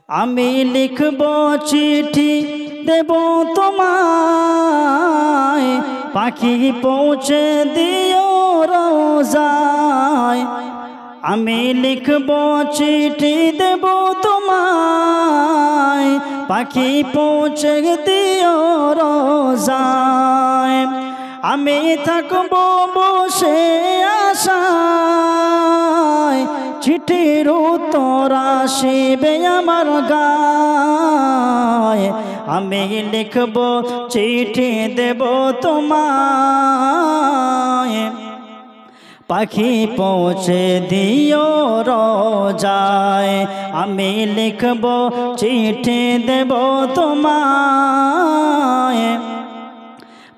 আমি লিখব চিঠি দেব তোমায়, পাখি পৌঁছে দিও রোজায়। আমি লিখব চিঠি দেব তোমায়, পাখি পৌঁছে দিও রোজায়। আমি থাকব বসে আশায়, চিঠির উত্তর আসিবে আমার গায়। আমি লিখব চিঠি দেব তোমায়, পাখি পৌঁছে দিও রোজায়। আমি লিখব চিঠি দেব তোমায়,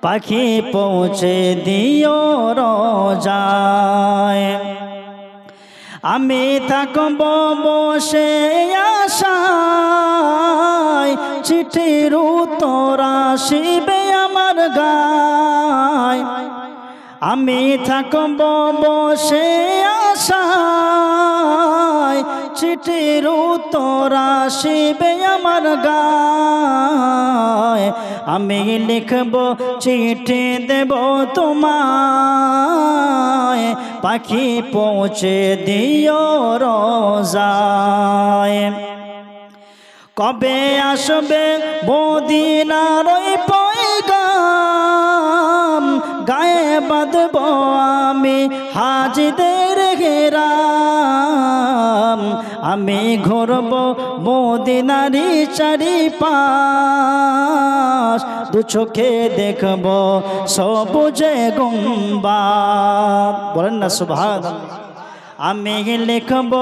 পাখি পৌঁছে দিও রোজায়। আমি থাকব বসে আশায়, চিঠির উত্তর আসিবে আমার গায়। আমি থাকব বসে আশায়, চিঠির উত্তর আসিবে আমার গায়। আমি লিখব চিঠি দেব তোমায়, পাখি পৌঁছে দিও রোজায়। কবে আসবে মদিনার ওই পয়গাম, গায়ে বাঁধব আমি হাজিদের ঘেরাম। আমি ঘুরব মদিনারি চারিপাশ, দু চোখে দেখব সবুজে গুম্বাদ। বলেন না সুবহানাল্লাহ। আমি লিখব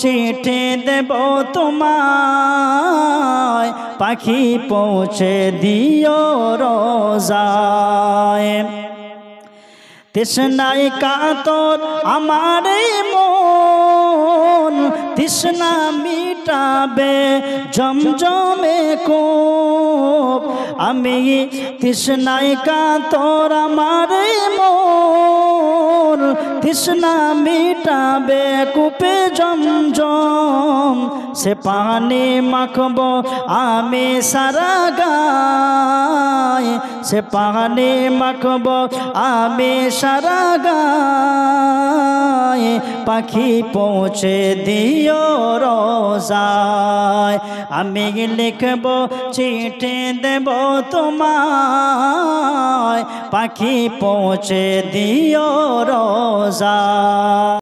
চিঠি দেব তোমায়, পাখি পৌঁছে দিও রোজায়। তৃষ্ণায় কাতর আমার মন, তৃষ্ণা মিটাবে জমজমে কূপ। আমি তৃষ্ণায় কাতর আমার মন, তৃষ্ণা মিটাবে কূপে জমজম। সে পানি মাখব আমি সারা গায়, সে পানি মাখব আমি সারা গায়। পাখি পৌঁছে দিও রোজায়। আমি লিখব চিঠি দেব তোমায়, পাখি পৌঁছে দিও রোজায়।